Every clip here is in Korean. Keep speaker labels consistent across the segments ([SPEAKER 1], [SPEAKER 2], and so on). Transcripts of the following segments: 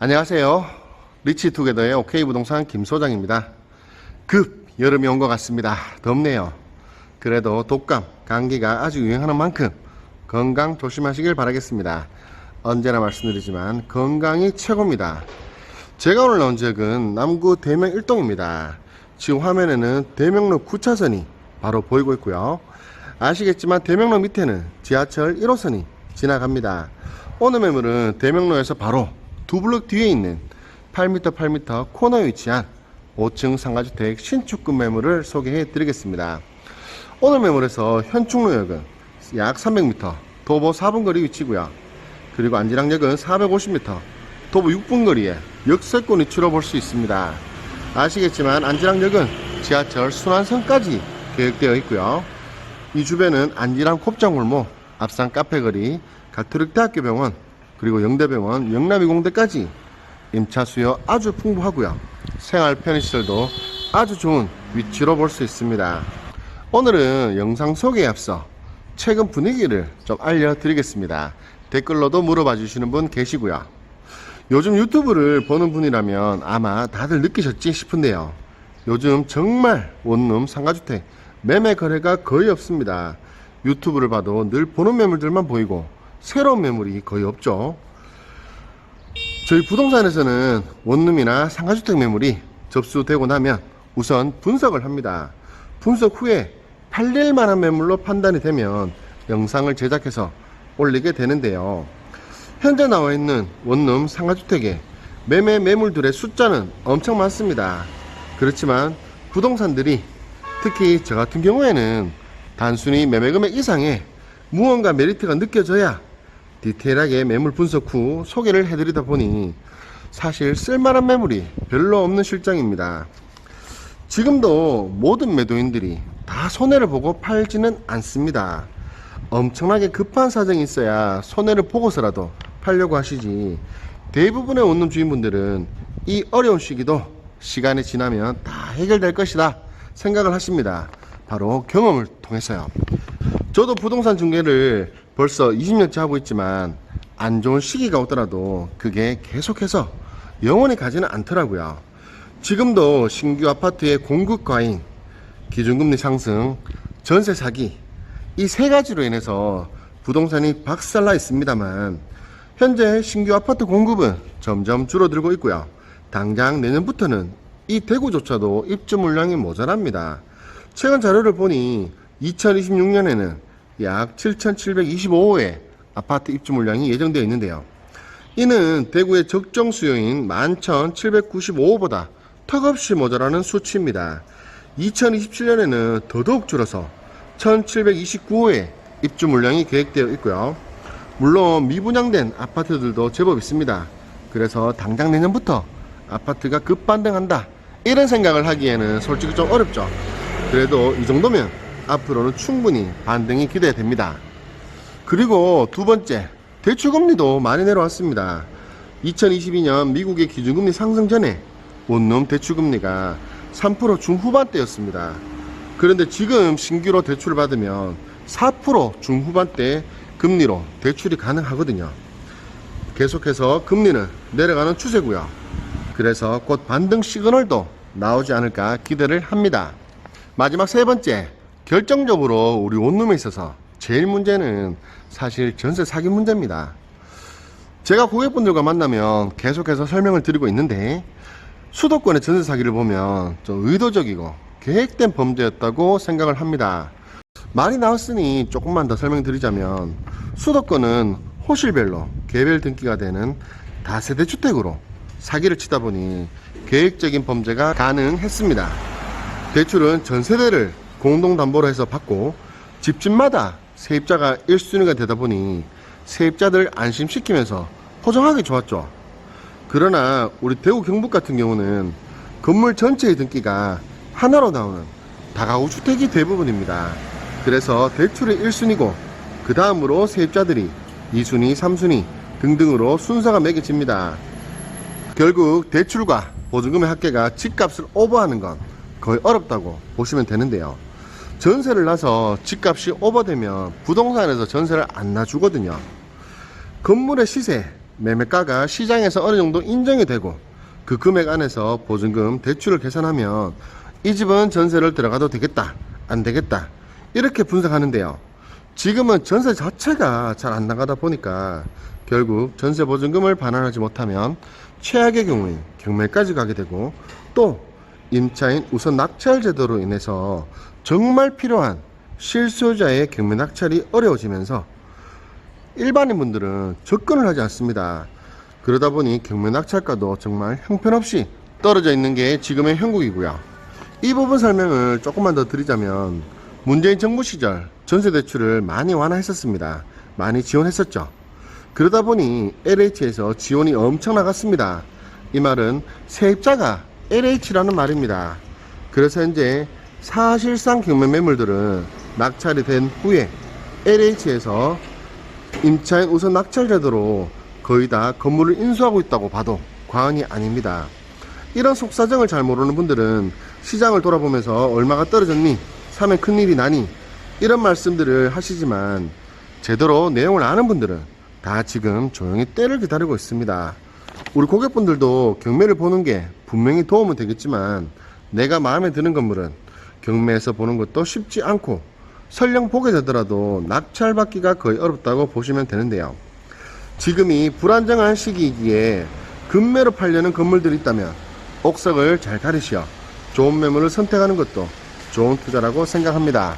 [SPEAKER 1] 안녕하세요. 리치투게더의 OK부동산 김소장입니다. 급 여름이 온 것 같습니다. 덥네요. 그래도 독감, 감기가 아주 유행하는 만큼 건강 조심하시길 바라겠습니다. 언제나 말씀드리지만 건강이 최고입니다. 제가 오늘 나온 지역은 남구 대명 1동입니다. 지금 화면에는 대명로 9차선이 바로 보이고 있고요. 아시겠지만 대명로 밑에는 지하철 1호선이 지나갑니다. 오늘 매물은 대명로에서 바로 두 블록 뒤에 있는 8m 8m 코너에 위치한 5층 상가주택 신축급 매물을 소개해 드리겠습니다. 오늘 매물에서 현충로역은 약 300m, 도보 4분 거리 위치고요. 그리고 안지랑역은 450m, 도보 6분 거리에 역세권 위치로 볼 수 있습니다. 아시겠지만 안지랑역은 지하철 순환선까지 계획되어 있고요. 이 주변은 안지랑 곱창골목, 앞산 카페거리, 가톨릭대학교 병원, 그리고 영대병원, 영남이공대까지 임차 수요 아주 풍부하고요. 생활 편의시설도 아주 좋은 위치로 볼 수 있습니다. 오늘은 영상 소개에 앞서 최근 분위기를 좀 알려드리겠습니다. 댓글로도 물어봐 주시는 분 계시고요. 요즘 유튜브를 보는 분이라면 아마 다들 느끼셨지 싶은데요. 요즘 정말 원룸 상가주택 매매 거래가 거의 없습니다. 유튜브를 봐도 늘 보는 매물들만 보이고 새로운 매물이 거의 없죠. 저희 부동산에서는 원룸이나 상가주택 매물이 접수되고 나면 우선 분석을 합니다. 분석 후에 팔릴 만한 매물로 판단이 되면 영상을 제작해서 올리게 되는데요. 현재 나와 있는 원룸 상가주택의 매매 매물들의 숫자는 엄청 많습니다. 그렇지만 부동산들이 특히 저 같은 경우에는 단순히 매매금액 이상의 무언가 메리트가 느껴져야 디테일하게 매물 분석 후 소개를 해드리다 보니 사실 쓸만한 매물이 별로 없는 실정입니다. 지금도 모든 매도인들이 다 손해를 보고 팔지는 않습니다. 엄청나게 급한 사정이 있어야 손해를 보고서라도 팔려고 하시지, 대부분의 원룸 주인분들은 이 어려운 시기도 시간이 지나면 다 해결될 것이다 생각을 하십니다. 바로 경험을 통해서요. 저도 부동산 중개를 벌써 20년째 하고 있지만 안 좋은 시기가 오더라도 그게 계속해서 영원히 가지는 않더라고요. 지금도 신규 아파트의 공급 과잉, 기준금리 상승, 전세 사기, 이 세 가지로 인해서 부동산이 박살나 있습니다만 현재 신규 아파트 공급은 점점 줄어들고 있고요. 당장 내년부터는 이 대구조차도 입주 물량이 모자랍니다. 최근 자료를 보니 2026년에는 약 7,725호의 아파트 입주 물량이 예정되어 있는데요. 이는 대구의 적정 수요인 11,795호보다 턱없이 모자라는 수치입니다. 2027년에는 더더욱 줄어서 1,729호의 입주 물량이 계획되어 있고요. 물론 미분양된 아파트들도 제법 있습니다. 그래서 당장 내년부터 아파트가 급반등한다 이런 생각을 하기에는 솔직히 좀 어렵죠. 그래도 이 정도면 앞으로는 충분히 반등이 기대됩니다. 그리고 두 번째, 대출금리도 많이 내려왔습니다. 2022년 미국의 기준금리 상승 전에 원룸 대출금리가 3% 중후반대였습니다. 그런데 지금 신규로 대출을 받으면 4% 중후반대 금리로 대출이 가능하거든요. 계속해서 금리는 내려가는 추세고요. 그래서 곧 반등 시그널도 나오지 않을까 기대를 합니다. 마지막 세 번째, 결정적으로 우리 원룸에 있어서 제일 문제는 사실 전세 사기 문제입니다. 제가 고객분들과 만나면 계속해서 설명을 드리고 있는데 수도권의 전세 사기를 보면 좀 의도적이고 계획된 범죄였다고 생각을 합니다. 말이 나왔으니 조금만 더 설명드리자면 수도권은 호실별로 개별 등기가 되는 다세대 주택으로 사기를 치다 보니 계획적인 범죄가 가능했습니다. 대출은 전 세대를 공동담보로 해서 받고 집집마다 세입자가 1순위가 되다 보니 세입자들 안심시키면서 호정하기 좋았죠. 그러나 우리 대구 경북 같은 경우는 건물 전체의 등기가 하나로 나오는 다가구 주택이 대부분입니다. 그래서 대출이 1순위고 그 다음으로 세입자들이 2순위, 3순위 등등으로 순서가 매겨집니다. 결국 대출과 보증금의 합계가 집값을 오버하는 건 거의 어렵다고 보시면 되는데요. 전세를 놔서 집값이 오버되면 부동산에서 전세를 안 놔주거든요. 건물의 시세, 매매가가 시장에서 어느 정도 인정이 되고 그 금액 안에서 보증금, 대출을 계산하면 이 집은 전세를 들어가도 되겠다, 안 되겠다, 이렇게 분석하는데요. 지금은 전세 자체가 잘 안 나가다 보니까 결국 전세 보증금을 반환하지 못하면 최악의 경우에 경매까지 가게 되고, 또 임차인 우선 낙찰 제도로 인해서 정말 필요한 실수요자의 경매 낙찰이 어려워지면서 일반인 분들은 접근을 하지 않습니다. 그러다 보니 경매 낙찰가도 정말 형편없이 떨어져 있는 게 지금의 형국이고요. 이 부분 설명을 조금만 더 드리자면, 문재인 정부 시절 전세 대출을 많이 완화했었습니다. 많이 지원했었죠. 그러다 보니 LH에서 지원이 엄청 나갔습니다. 이 말은 세입자가 LH라는 말입니다. 그래서 현재 사실상 경매 매물들은 낙찰이 된 후에 LH에서 임차인 우선 낙찰 제도로 거의 다 건물을 인수하고 있다고 봐도 과언이 아닙니다. 이런 속사정을 잘 모르는 분들은 시장을 돌아보면서 얼마가 떨어졌니? 사면 큰일이 나니? 이런 말씀들을 하시지만, 제대로 내용을 아는 분들은 다 지금 조용히 때를 기다리고 있습니다. 우리 고객분들도 경매를 보는 게 분명히 도움은 되겠지만, 내가 마음에 드는 건물은 경매에서 보는 것도 쉽지 않고 설령 보게 되더라도 낙찰받기가 거의 어렵다고 보시면 되는데요. 지금이 불안정한 시기이기에 급매로 팔려는 건물들이 있다면 옥석을 잘 가리시어 좋은 매물을 선택하는 것도 좋은 투자라고 생각합니다.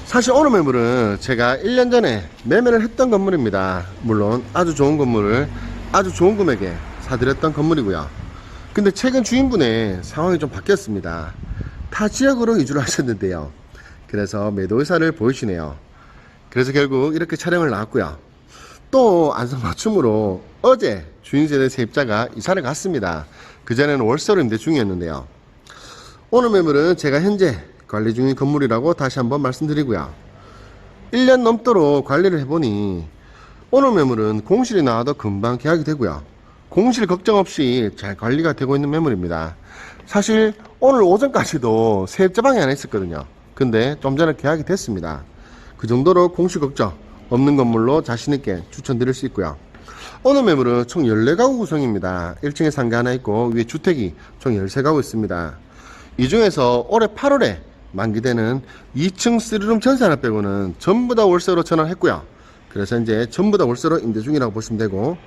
[SPEAKER 1] 사실 오늘 매물은 제가 1년 전에 매매를 했던 건물입니다. 물론 아주 좋은 건물을 아주 좋은 금액에 사드렸던 건물이고요. 근데 최근 주인분의 상황이 좀 바뀌었습니다. 타 지역으로 이주를 하셨는데요. 그래서 매도 의사를 보이시네요. 그래서 결국 이렇게 촬영을 나왔고요. 또 안성맞춤으로 어제 주인세대 세입자가 이사를 갔습니다. 그전에는 월세로 임대 중이었는데요. 오늘 매물은 제가 현재 관리 중인 건물이라고 다시 한번 말씀드리고요. 1년 넘도록 관리를 해보니 오늘 매물은 공실이 나와도 금방 계약이 되고요. 공실 걱정 없이 잘 관리가 되고 있는 매물입니다. 사실 오늘 오전까지도 세입자 방에 안에 있었거든요. 근데 좀 전에 계약이 됐습니다. 그 정도로 공실 걱정 없는 건물로 자신있게 추천드릴 수 있고요. 오늘 매물은 총 14가구 구성입니다. 1층에 상가 하나 있고 위에 주택이 총 13가구 있습니다. 이 중에서 올해 8월에 만기되는 2층 3룸 전세 하나 빼고는 전부 다 월세로 전환했고요. 그래서 이제 전부 다 월세로 임대 중이라고 보시면 되고,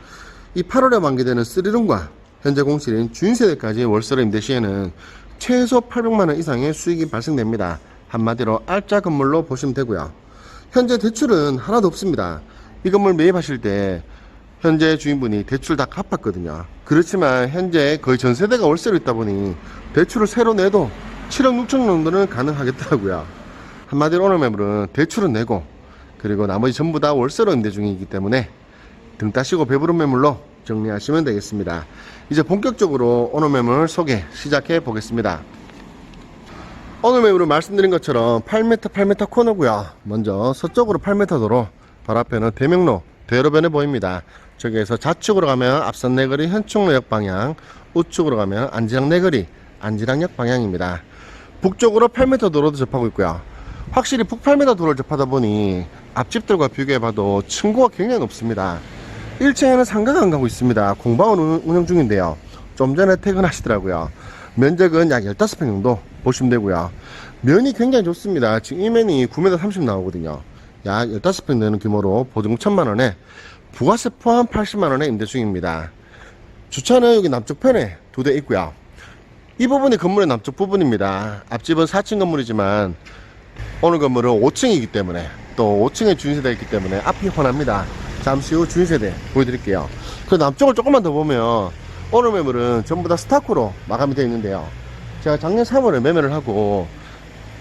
[SPEAKER 1] 이 8월에 만기되는 3룸과 현재 공실인 주인세대까지 월세로 임대 시에는 최소 800만원 이상의 수익이 발생됩니다. 한마디로 알짜 건물로 보시면 되고요. 현재 대출은 하나도 없습니다. 이 건물 매입하실 때 현재 주인분이 대출 다 갚았거든요. 그렇지만 현재 거의 전 세대가 월세로 있다 보니 대출을 새로 내도 7억 6천 정도는 가능하겠더라고요. 한마디로 오늘 매물은 대출은 내고 그리고 나머지 전부 다 월세로 임대 중이기 때문에 등 따시고 배부른 매물로 정리하시면 되겠습니다. 이제 본격적으로 오늘 매물 소개 시작해 보겠습니다. 오늘 매물은 말씀드린 것처럼 8m 8m 코너고요. 먼저 서쪽으로 8m 도로, 바로 앞에는 대명로 대로변에 보입니다. 저기에서 좌측으로 가면 앞산 내거리 현충로역 방향, 우측으로 가면 안지랑 내거리 안지랑역 방향입니다. 북쪽으로 8m 도로도 접하고 있고요. 확실히 북 8m 도로를 접하다 보니 앞집들과 비교해봐도 층고가 굉장히 높습니다. 1층에는 상가가 안 가고 있습니다. 공방을 운영 중인데요. 좀 전에 퇴근하시더라고요. 면적은 약 15평 정도 보시면 되고요. 면이 굉장히 좋습니다. 지금 이 면이 9m 30 나오거든요. 약 15평 되는 규모로 보증금 1000만원에 부가세 포함 80만원에 임대 중입니다. 주차는 여기 남쪽 편에 2대 있고요. 이 부분이 건물의 남쪽 부분입니다. 앞집은 4층 건물이지만 오늘 건물은 5층이기 때문에, 또 5층에 주인세대가 있기 때문에 앞이 훤합니다. 잠시 후 주인세대 보여드릴게요. 그 남쪽을 조금만 더 보면 오늘 매물은 전부 다 스타코로 마감이 되어 있는데요. 제가 작년 3월에 매매를 하고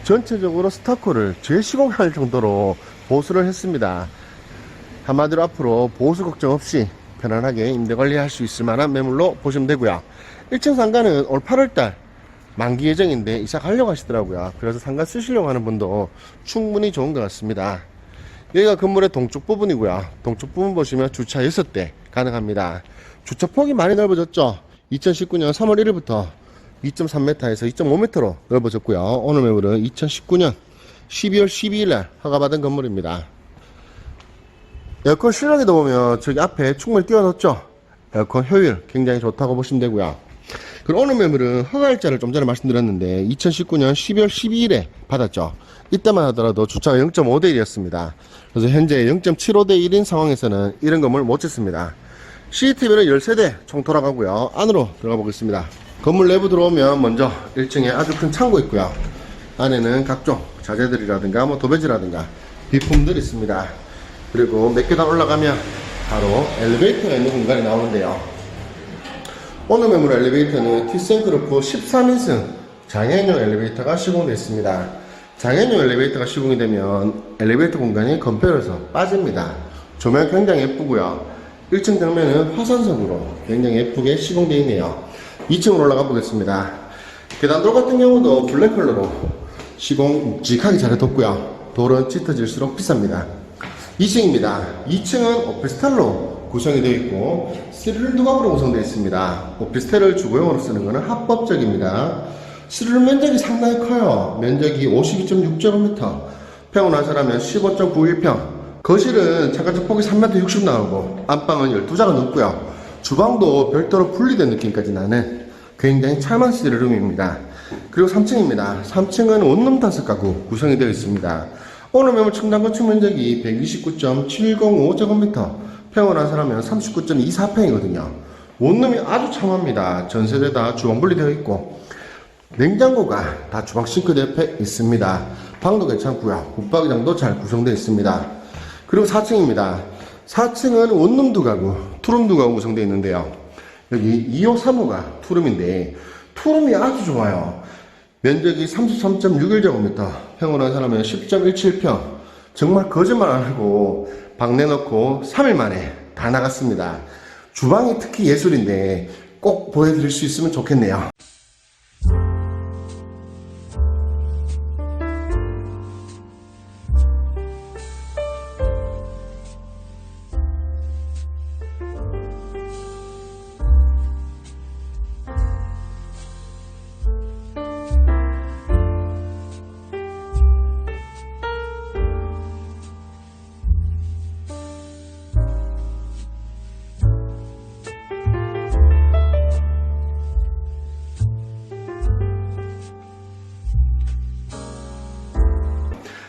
[SPEAKER 1] 전체적으로 스타코를 재시공할 정도로 보수를 했습니다. 한마디로 앞으로 보수 걱정 없이 편안하게 임대 관리할 수 있을 만한 매물로 보시면 되고요. 1층 상가는 올 8월달 만기 예정인데 이사 가려고 하시더라고요. 그래서 상가 쓰시려고 하는 분도 충분히 좋은 것 같습니다. 여기가 건물의 동쪽 부분이고요. 동쪽 부분 보시면 주차 6대 가능합니다. 주차폭이 많이 넓어졌죠. 2019년 3월 1일부터 2.3m에서 2.5m로 넓어졌고요. 오늘 매물은 2019년 12월 12일날 허가받은 건물입니다. 에어컨 실력에도 보면 저기 앞에 충분히 띄워놨죠. 에어컨 효율 굉장히 좋다고 보시면 되고요. 그리고 오늘 매물은 허가일자를 좀 전에 말씀드렸는데 2019년 12월 12일에 받았죠. 이때만 하더라도 주차가 0.5대 1이었습니다. 그래서 현재 0.75대 1인 상황에서는 이런 건물 못 짓습니다. CCTV는 13대 총 돌아가고요. 안으로 들어가 보겠습니다. 건물 내부 들어오면 먼저 1층에 아주 큰 창고 있고요. 안에는 각종 자재들이라든가 뭐 도배지라든가 비품들이 있습니다. 그리고 몇 계단 올라가면 바로 엘리베이터가 있는 공간이 나오는데요. 오늘 매물 엘리베이터는 티센그룹프 13인승 장애인용 엘리베이터가 시공되어 있습니다. 장애인용 엘리베이터가 시공이 되면 엘리베이터 공간이 건폐로서 빠집니다. 조명 굉장히 예쁘고요. 1층 벽면은 화산석으로 굉장히 예쁘게 시공되어 있네요. 2층으로 올라가 보겠습니다. 계단돌 같은 경우도 블랙 컬러로 시공 묵직하게 잘 해뒀고요. 돌은 짙어질수록 비쌉니다. 2층입니다. 2층은 오피스텔로 구성이 되어 있고 스릴 두각으로 구성되어 있습니다. 오피스텔을 주거용으로 쓰는 것은 합법적입니다. 스릴 면적이 상당히 커요. 면적이 52.6제곱미터, 평온화설하면 15.91평. 거실은 창가쪽 폭이 3m 60 나오고 안방은 12자가 넘고요. 주방도 별도로 분리된 느낌까지 나는 굉장히 찰만 스릴룸입니다. 그리고 3층입니다. 3층은 원룸 5가구 구성이 되어 있습니다. 오늘 매물 층당 건축 면적이 129.705제곱미터, 평온화설하면 39.24평이거든요. 원룸이 아주 참합니다. 전세대 다 주방 분리되어 있고 냉장고가 다 주방 싱크대 옆에 있습니다. 방도 괜찮고요. 붙박이장도 잘 구성되어 있습니다. 그리고 4층입니다. 4층은 원룸 2가구, 투룸 2가구 구성되어 있는데요. 여기 2호 3호가 투룸인데 투룸이 아주 좋아요. 면적이 33.61제곱미터, 평온화설하면 10.17평. 정말 거짓말 안 하고 방 내놓고 3일 만에 다 나갔습니다. 주방이 특히 예술인데 꼭 보여드릴 수 있으면 좋겠네요.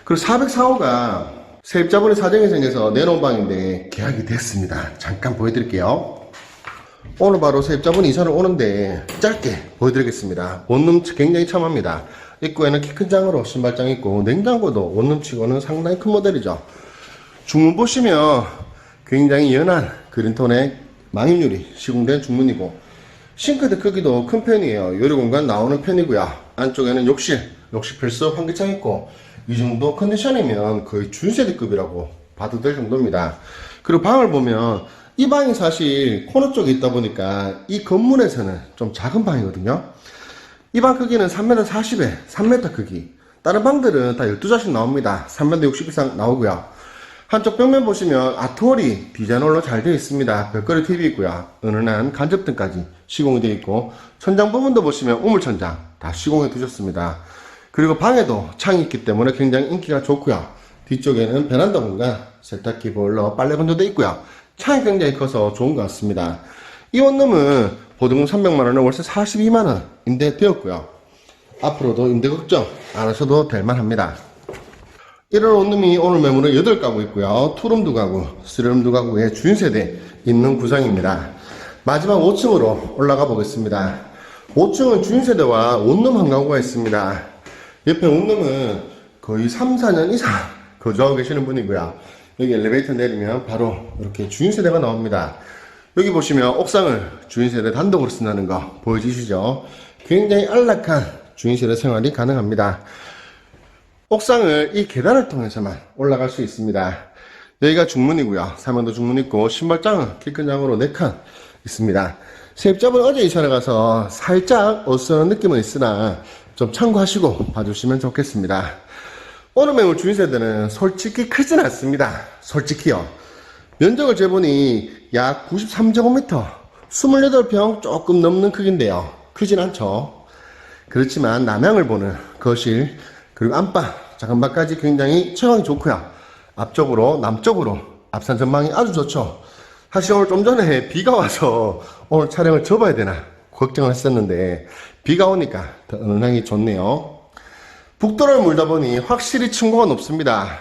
[SPEAKER 1] 그리고 404호가 세입자분의 사정이 생겨서 내놓은 방인데 계약이 됐습니다. 잠깐 보여드릴게요. 오늘 바로 세입자분이 이사를 오는데 짧게 보여드리겠습니다. 원룸 굉장히 참합니다. 입구에는 키 큰 장으로 신발장 있고 냉장고도 원룸치고는 상당히 큰 모델이죠. 중문 보시면 굉장히 연한 그린톤의 망임유리 시공된 중문이고 싱크대 크기도 큰 편이에요. 요리 공간 나오는 편이고요. 안쪽에는 욕실 필수 환기창 있고 이 정도 컨디션이면 거의 준세대급이라고 봐도 될 정도입니다. 그리고 방을 보면 이 방이 사실 코너 쪽에 있다 보니까 이 건물에서는 좀 작은 방이거든요. 이 방 크기는 3m 40에 3m 크기. 다른 방들은 다 12자씩 나옵니다. 3m 60 이상 나오고요. 한쪽 벽면 보시면 아트월이 디자인홀로 잘 되어 있습니다. 벽걸이 TV 있고요. 은은한 간접등까지 시공이 되어 있고 천장 부분도 보시면 우물천장 다 시공해 두셨습니다. 그리고 방에도 창이 있기 때문에 굉장히 인기가 좋고요. 뒤쪽에는 베란다 공간, 세탁기, 보일러, 빨래 건조대 있고요. 창이 굉장히 커서 좋은 것 같습니다. 이 원룸은 보증금 300만원에 월세 42만원 임대되었고요. 앞으로도 임대 걱정 안 하셔도 될 만합니다. 이런 원룸이 오늘 매물은 8가구 있고요. 투룸 2가구, 쓰리룸 2가구의 주인세대 있는 구성입니다. 마지막 5층으로 올라가 보겠습니다. 5층은 주인세대와 원룸 한 가구가 있습니다. 옆에 원룸은 거의 3, 4년 이상 거주하고 계시는 분이고요. 여기 엘리베이터 내리면 바로 이렇게 주인세대가 나옵니다. 여기 보시면 옥상을 주인세대 단독으로 쓴다는 거 보여지시죠? 굉장히 안락한 주인세대 생활이 가능합니다. 옥상을 이 계단을 통해서만 올라갈 수 있습니다. 여기가 중문이고요. 사면도 중문 있고 신발장은 키 큰 장으로 4칸 있습니다. 세입자분 어제 이사를 가서 살짝 어수선한 느낌은 있으나 좀 참고하시고 봐주시면 좋겠습니다. 오늘 매물 주인세대는 솔직히 크진 않습니다. 솔직히요. 면적을 재보니 약 93제곱미터, 28평 조금 넘는 크기인데요. 크진 않죠. 그렇지만 남향을 보는 거실 그리고 안방, 작은방까지 굉장히 채광이 좋고요. 앞쪽으로 남쪽으로 앞산 전망이 아주 좋죠. 사실 오늘 좀 전에 비가 와서 오늘 촬영을 접어야 되나 걱정을 했었는데 비가 오니까 더 은은하게 좋네요. 북도를 물다 보니 확실히 층고가 높습니다.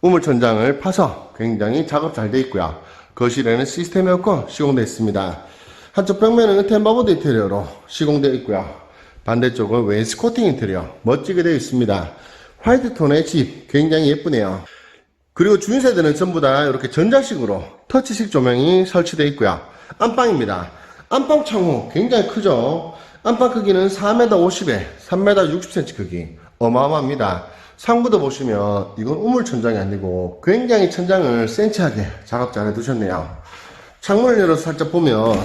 [SPEAKER 1] 우물천장을 파서 굉장히 작업 잘 되어 있고요. 거실에는 시스템 에어컨 시공되어 있습니다. 한쪽 벽면은 템버보드 인테리어로 시공되어 있고요. 반대쪽은 웨인스코팅 인테리어 멋지게 되어 있습니다. 화이트 톤의 집 굉장히 예쁘네요. 그리고 주인세대는 전부 다 이렇게 전자식으로 터치식 조명이 설치되어 있고요. 안방입니다. 안방 창호 굉장히 크죠. 안방 크기는 4m 50에 3m 60cm 크기 어마어마합니다. 상부도 보시면 이건 우물천장이 아니고 굉장히 천장을 센치하게 작업 잘 해두셨네요. 창문을 열어서 살짝 보면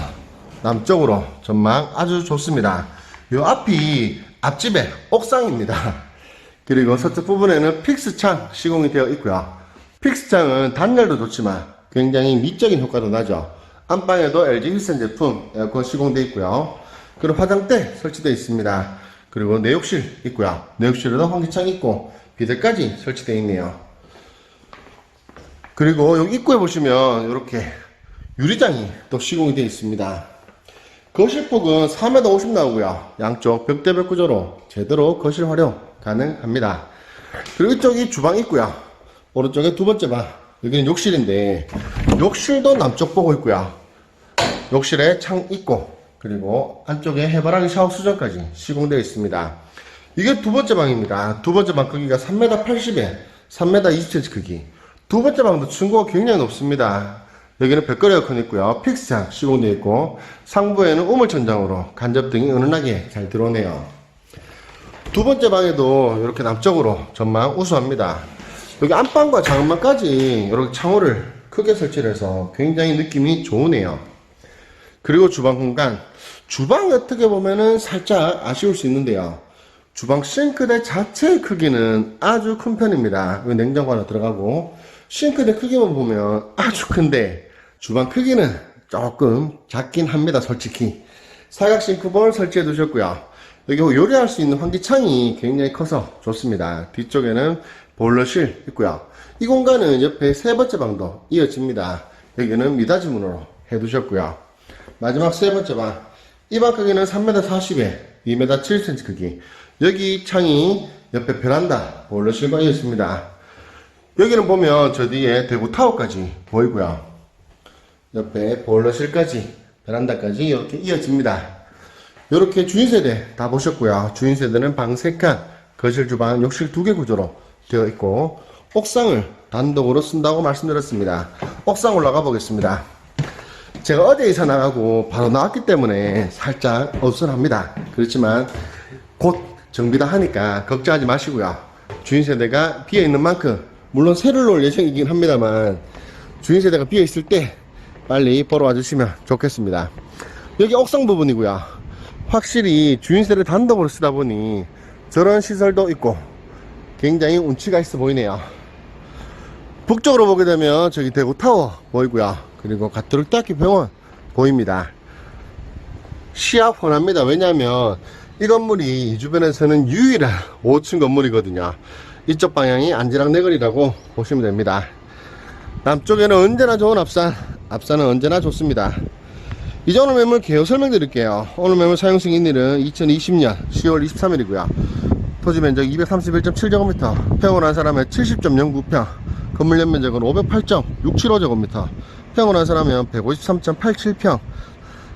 [SPEAKER 1] 남쪽으로 전망 아주 좋습니다. 요 앞이 앞집의 옥상입니다. 그리고 서쪽 부분에는 픽스창 시공이 되어 있고요. 픽스창은 단열도 좋지만 굉장히 미적인 효과도 나죠. 안방에도 LG 휘센 제품 에어컨 시공되어 있고요. 그리고 화장대 설치되어 있습니다. 그리고 내욕실 있고요. 내욕실에도 환기창 있고 비데까지 설치되어 있네요. 그리고 여기 입구에 보시면 이렇게 유리장이 또 시공이 되어 있습니다. 거실폭은 4m 50 나오고요. 양쪽 벽대벽 구조로 제대로 거실 활용 가능합니다. 그리고 이쪽이 주방 있고요. 오른쪽에 두 번째 방, 여기는 욕실인데 욕실도 남쪽 보고 있고요. 욕실에 창 있고 그리고 안쪽에 해바라기 샤워 수전까지 시공되어 있습니다. 이게 두 번째 방입니다. 두 번째 방 크기가 3m 80에 3m 20cm 크기. 두 번째 방도 층고가 굉장히 높습니다. 여기는 벽걸이 에어컨 있고요. 픽스창 시공되어 있고 상부에는 우물천장으로 간접등이 은은하게 잘 들어오네요. 두 번째 방에도 이렇게 남쪽으로 전망 우수합니다. 여기 안방과 작은방까지 이렇게 창호를 크게 설치를 해서 굉장히 느낌이 좋으네요. 그리고 주방 공간. 주방이 어떻게 보면은 살짝 아쉬울 수 있는데요. 주방 싱크대 자체의 크기는 아주 큰 편입니다. 여기 냉장고 하나 들어가고 싱크대 크기만 보면 아주 큰데 주방 크기는 조금 작긴 합니다. 솔직히 사각 싱크볼 설치해 두셨고요. 여기 요리할 수 있는 환기창이 굉장히 커서 좋습니다. 뒤쪽에는 보일러실 있고요. 이 공간은 옆에 세 번째 방도 이어집니다. 여기는 미닫이 문으로 해 두셨고요. 마지막 세 번째 방, 이 방 크기는 3m 40에 2m 7cm 크기. 여기 창이 옆에 베란다 보일러실과 이어집니다. 여기는 보면 저 뒤에 대구타워까지 보이고요. 옆에 보일러실까지 베란다까지 이렇게 이어집니다. 이렇게 주인세대 다 보셨고요. 주인세대는 방 3칸, 거실, 주방, 욕실 2개 구조로 되어 있고 옥상을 단독으로 쓴다고 말씀드렸습니다. 옥상 올라가 보겠습니다. 제가 어제 이사 나가고 바로 나왔기 때문에 살짝 어수선합니다. 그렇지만 곧 정비 다 하니까 걱정하지 마시고요. 주인세대가 비어있는 만큼 물론 새를 놓을 예정이긴 합니다만 주인세대가 비어있을 때 빨리 보러 와주시면 좋겠습니다. 여기 옥상 부분이고요. 확실히 주인세를 단독으로 쓰다 보니 저런 시설도 있고 굉장히 운치가 있어 보이네요. 북쪽으로 보게 되면 저기 대구타워 보이고요. 그리고 가톨릭대학교 병원 보입니다. 시야 훤합니다. 왜냐하면 이 건물이 이 주변에서는 유일한 5층 건물이거든요. 이쪽 방향이 안지락내거리라고 보시면 됩니다. 남쪽에는 언제나 좋은 앞산은 언제나 좋습니다. 이제 오늘 매물 개요 설명드릴게요. 오늘 매물 사용 승인일은 2020년 10월 23일이고요. 토지 면적 231.7제곱미터, 평을 한 사람의 70.09평, 건물 연면적은 508.675제곱미터, 평을 한 사람은 153.87평.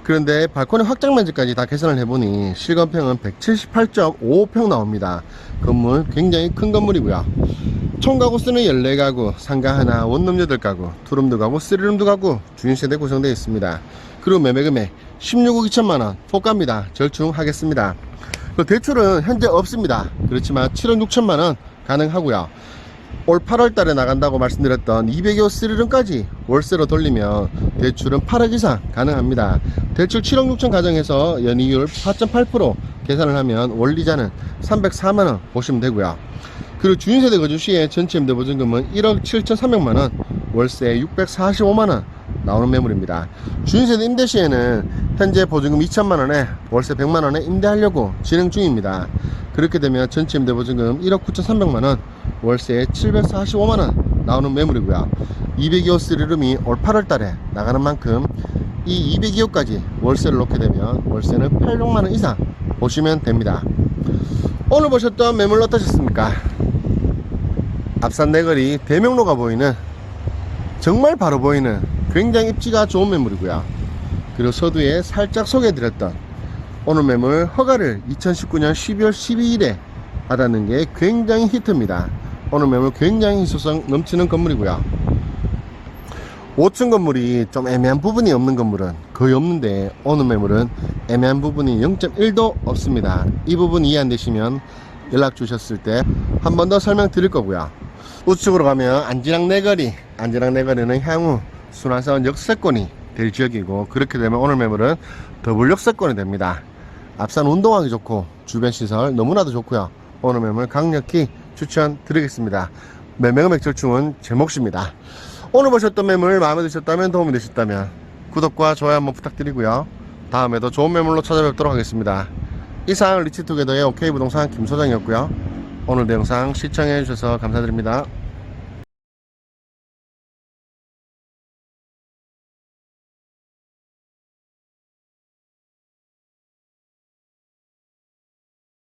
[SPEAKER 1] 그런데 발코니 확장 면적까지 다 계산을 해보니 실건평은 178.55평 나옵니다. 건물 굉장히 큰 건물이고요. 총가구 수는 14가구, 상가 하나, 원룸 8가구, 투룸 2가구, 쓰리룸 2가구, 주인세대 구성되어 있습니다. 그리고 매매금액 16억 2천만원 포가입니다. 절충하겠습니다. 대출은 현재 없습니다. 그렇지만 7억 6천만원 가능하고요. 올 8월달에 나간다고 말씀드렸던 200여 쓰리룸까지 월세로 돌리면 대출은 8억 이상 가능합니다. 대출 7억 6천 가정에서 연이율 4.8% 계산을 하면 원리자는 304만원 보시면 되고요. 그리고 주인세대 거주 시에 전체 임대 보증금은 1억 7,300만원, 월세 645만원 나오는 매물입니다. 주인세대 임대 시에는 현재 보증금 2천만원에 월세 100만원에 임대하려고 진행 중입니다. 그렇게 되면 전체 임대 보증금 1억 9,300만원, 월세 745만원 나오는 매물이고요. 202호 스리룸이 올 8월달에 나가는 만큼 이 202호까지 월세를 놓게 되면 월세는 800만원 이상 보시면 됩니다. 오늘 보셨던 매물 어떠셨습니까? 앞산 내거리 대명로가 보이는, 정말 바로 보이는 굉장히 입지가 좋은 매물이고요. 그리고 서두에 살짝 소개해드렸던 오늘 매물 허가를 2019년 12월 12일에 받았는 게 굉장히 히트입니다. 오늘 매물 굉장히 희소성 넘치는 건물이고요. 5층 건물이 좀 애매한 부분이 없는 건물은 거의 없는데, 오늘 매물은 애매한 부분이 0.1도 없습니다. 이 부분 이해 안 되시면 연락 주셨을 때 한 번 더 설명드릴 거고요. 우측으로 가면 안진항 내거리, 안진항 내거리는 향후 순환선 역세권이 될 지역이고, 그렇게 되면 오늘 매물은 더블 역세권이 됩니다. 앞산 운동하기 좋고 주변 시설 너무나도 좋고요. 오늘 매물 강력히 추천드리겠습니다. 매매금액 절충은 제 몫입니다. 오늘 보셨던 매물 마음에 드셨다면, 도움이 되셨다면 구독과 좋아요 한번 부탁드리고요. 다음에도 좋은 매물로 찾아뵙도록 하겠습니다. 이상 리치투게더의 OK부동산 김소장이었고요. 오늘도 영상 시청해 주셔서 감사드립니다.